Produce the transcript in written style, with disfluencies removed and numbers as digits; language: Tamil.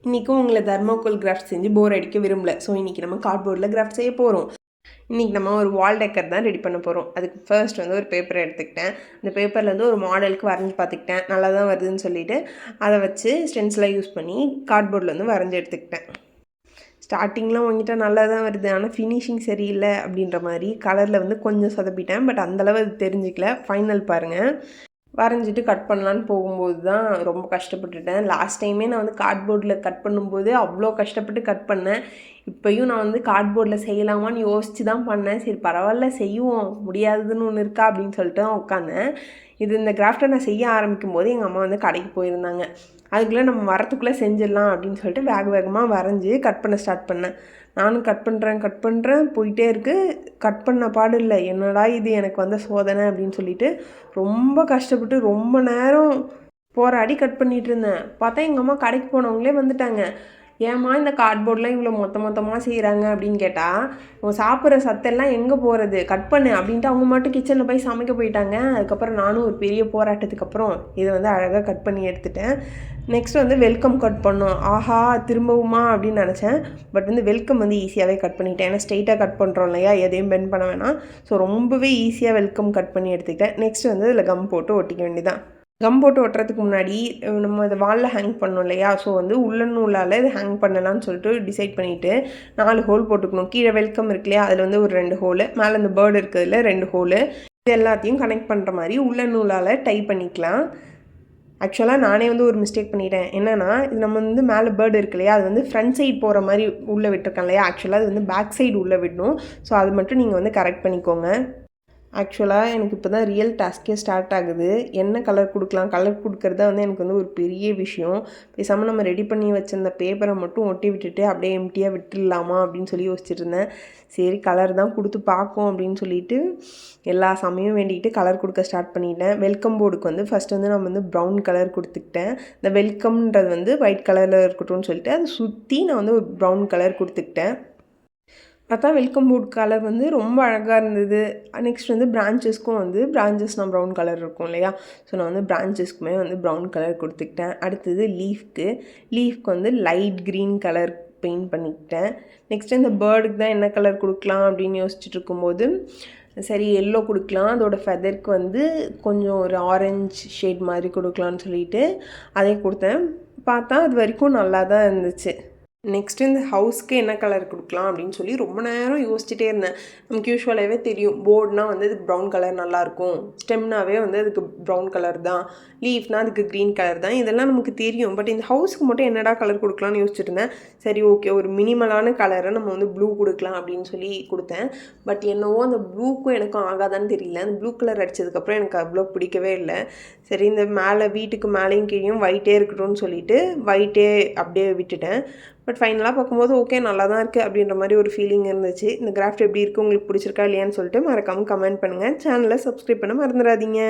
இன்றைக்கும் உங்களை தர்மாக்கோல் கிராஃப்ட் செஞ்சு போர் அடிக்க விரும்பல. ஸோ இன்றைக்கி நம்ம கார்ட்போர்டில் கிராஃப்ட் செய்ய போகிறோம். இன்றைக்கி நம்ம ஒரு வால் டெக்கர் தான் ரெடி பண்ண போகிறோம். அதுக்கு ஃபர்ஸ்ட் வந்து ஒரு பேப்பர் எடுத்துக்கிட்டேன். அந்த பேப்பர்லேருந்து ஒரு மாடலுக்கு வரைஞ்சி பார்த்துக்கிட்டேன். நல்லா தான் வருதுன்னு சொல்லிவிட்டு அதை வச்சு ஸ்டென்சிலாக யூஸ் பண்ணி கார்ட்போர்டில் வந்து வரைஞ்சி எடுத்துக்கிட்டேன். ஸ்டார்டிங்லாம் வாங்கிட்டா நல்லா தான் வருது, ஆனால் ஃபினிஷிங் சரியில்லை அப்படின்ற மாதிரி கலரில் வந்து கொஞ்சம் சொதப்பிட்டேன். பட் அந்தளவு அது தெரிஞ்சிக்கல. ஃபைனல் பாருங்கள். வரைஞ்சிட்டு கட் பண்ணலான்னு போகும்போது தான் ரொம்ப கஷ்டப்பட்டுட்டேன். லாஸ்ட் டைமே நான் வந்து கார்ட்போர்டில் கட் பண்ணும்போது அவ்வளோ கஷ்டப்பட்டு கட் பண்ணேன். இப்போயும் நான் வந்து கார்ட்போர்டில் செய்யலாமான்னு யோசித்து தான் பண்ணேன். சரி பரவாயில்ல செய்வோம், முடியாததுன்னு ஒன்று இருக்கா அப்படின்னு சொல்லிட்டு தான் உட்காந்தேன். இந்த கிராஃப்டை நான் செய்ய ஆரம்பிக்கும் போது எங்கள் அம்மா வந்து கடைக்கு போயிருந்தாங்க. அதுக்குள்ளே நம்ம வரத்துக்குள்ளே செஞ்சிடலாம் அப்படின்னு சொல்லிட்டு வேகமாக வரைஞ்சி கட் பண்ண ஸ்டார்ட் பண்ணேன். நானும் கட் பண்ணுறேன் போயிட்டே இருக்குது. கட் பண்ண பாடு இல்லை. என்னடா இது எனக்கு வந்த சோதனை அப்படின்னு சொல்லிட்டு ரொம்ப கஷ்டப்பட்டு ரொம்ப நேரம் போராடி கட் பண்ணிகிட்டு இருந்தேன். பார்த்தா எங்கள் அம்மா கடைக்கு போனவங்களே வந்துட்டாங்க. ஏம்மா இந்த கார்ட்போர்ட்லாம் இவ்வளோ மொத்தமாக செய்கிறாங்க அப்படின்னு கேட்டால், அவங்க சாப்பிட்ற சத்தெல்லாம் எங்கே போகிறது, கட் பண்ணு அப்படின்ட்டு அவங்க மட்டும் கிச்சனில் போய் சமைக்க போயிட்டாங்க. அதுக்கப்புறம் நானும் ஒரு பெரிய போராட்டத்துக்கு அப்புறம் இதை வந்து அழகாக கட் பண்ணி எடுத்துட்டேன். நெக்ஸ்ட் வந்து வெல்கம் கட் பண்ணோம். ஆஹா திரும்பவுமா அப்படின்னு நினச்சேன். பட் வந்து வெல்கம் வந்து ஈஸியாகவே கட் பண்ணிட்டேன். ஏன்னா ஸ்ட்ரெயிட்டாக கட் பண்ணுறோம் இல்லையா, எதையும் பெண்ட் பண்ண வேணாம். ஸோ ரொம்பவே ஈஸியாக வெல்கம் கட் பண்ணி எடுத்துக்கிட்டேன். நெக்ஸ்ட் வந்து இதில் கம் போட்டு ஒட்டிக்க வேண்டியதான். கம் போட்டு ஒட்டுறதுக்கு முன்னாடி நம்ம இதை வாலில் ஹேங் பண்ணோம் இல்லையா, ஸோ வந்து உள்ளன் நூலால் இது ஹேங் பண்ணலான்னு சொல்லிட்டு டிசைட் பண்ணிவிட்டு 4 ஹோல் போட்டுக்கணும். கீழே வெல்கம் இருக்கு இல்லையா, அதில் வந்து ஒரு 2 ஹோலு, மேலே இந்த பேர்டு இருக்கிறதுல 2 ஹோலு. இது எல்லாத்தையும் கனெக்ட் பண்ணுற மாதிரி உள்ளன் நூலால் டை பண்ணிக்கலாம். ஆக்சுவலாக நானே வந்து ஒரு மிஸ்டேக் பண்ணிட்டேன். என்னென்னா இது நம்ம வந்து மேலே பேர்டு இருக்கு இல்லையா, அது வந்து ஃப்ரண்ட் சைடு போகிற மாதிரி உள்ளே விட்டுருக்கேன் இல்லையா, ஆக்சுவலாக அது வந்து பேக் சைடு உள்ளே விடணும். ஸோ அது மட்டும் நீங்கள் வந்து கரெக்ட் பண்ணிக்கோங்க. ஆக்சுவலாக எனக்கு இப்போ தான் ரியல் டாஸ்கே ஸ்டார்ட் ஆகுது. என்ன கலர் கொடுக்கலாம், கலர் கொடுக்கறது தான் வந்து எனக்கு வந்து ஒரு பெரிய விஷயம். பேசாமல் நம்ம ரெடி பண்ணி வச்சிருந்த பேப்பரை மட்டும் ஒட்டி விட்டுட்டு அப்படியே எம்டியாக விட்டுடலாமா அப்படின்னு சொல்லி யோசிச்சுட்டு இருந்தேன். சரி கலர் தான் கொடுத்து பார்ப்போம் அப்படின்னு சொல்லிட்டு எல்லா சமயம் வேண்டிக்கிட்டு கலர் கொடுக்க ஸ்டார்ட் பண்ணிட்டேன். வெல்கம் போர்டுக்கு வந்து ஃபஸ்ட்டு வந்து நான் வந்து ப்ரௌன் கலர் கொடுத்துக்கிட்டேன். இந்த வெல்கம்ன்றது வந்து ஒயிட் கலரில் இருக்கட்டும்னு சொல்லிட்டு அதை சுற்றி நான் வந்து ஒரு ப்ரௌன் கலர் கொடுத்துக்கிட்டேன். பார்த்தா வெல்கம் போர்ட் கலர் வந்து ரொம்ப அழகாக இருந்தது. நெக்ஸ்ட் வந்து பிரான்ச்சஸ்க்கும் வந்து பிரான்ச்சஸ்னால் ப்ரௌன் கலர் இருக்கும் இல்லையா, ஸோ நான் வந்து பிரான்ச்சஸ்க்குமே வந்து ப்ரௌன் கலர் கொடுத்துக்கிட்டேன். அடுத்தது லீஃப்க்கு வந்து லைட் க்ரீன் கலர் பெயிண்ட் பண்ணிக்கிட்டேன். நெக்ஸ்ட்டு இந்த பேர்டுக்கு தான் என்ன கலர் கொடுக்கலாம் அப்படின்னு யோசிச்சுட்டு இருக்கும்போது சரி எல்லோ கொடுக்கலாம், அதோட ஃபெதருக்கு வந்து கொஞ்சம் ஒரு ஆரஞ்சு ஷேட் மாதிரி கொடுக்கலான்னு சொல்லிட்டு அதை கொடுத்தேன். பார்த்தா அது வரைக்கும் நல்லா தான் இருந்துச்சு. நெக்ஸ்ட்டு இந்த ஹவுஸ்க்கு என்ன கலர் கொடுக்கலாம் அப்படின்னு சொல்லி ரொம்ப நேரம் யோசிச்சுட்டே இருந்தேன். நமக்கு யூஸ்வலாகவே தெரியும் போர்ட்னால் வந்து அதுக்கு ப்ரௌன் கலர் நல்லாயிருக்கும், ஸ்டெம்னாவே வந்து அதுக்கு ப்ரௌன் கலர் தான், லீஃப்னால் அதுக்கு க்ரீன் கலர் தான், இதெல்லாம் நமக்கு தெரியும். பட் இந்த ஹவுஸ்க்கு மட்டும் என்னடா கலர் கொடுக்கலான்னு யோசிச்சுட்டு இருந்தேன். சரி ஓகே ஒரு மினிமலான கலரை நம்ம வந்து ப்ளூ கொடுக்கலாம் அப்படின்னு சொல்லி கொடுத்தேன். பட் என்னவோ அந்த ப்ளூக்கும் எனக்கும் ஆகாதான்னு தெரியல. அந்த ப்ளூ கலர் அடித்ததுக்கப்புறம் எனக்கு அவ்வளோ பிடிக்கவே இல்லை. சரி இந்த மேலே வீட்டுக்கு மேலேயும் கீழேயும் ஒயிட்டே இருக்கட்டும்னு சொல்லிட்டு ஒயிட்டே அப்படியே விட்டுட்டேன். பட் ஃபைனலாக பார்க்கும்போது ஓகே நல்லா தான் இருக்குது அப்படின்ற மாதிரி ஒரு ஃபீலிங் இருந்துச்சு. இந்த கிராஃப்ட் எப்படி இருக்குது, உங்களுக்கு பிடிச்சிருக்கா இல்லையான்னு சொல்லிட்டு மறக்காமல் கமெண்ட் பண்ணுங்கள். சேனலை சப்ஸ்கிரைப் பண்ண மறந்துடாதீங்க.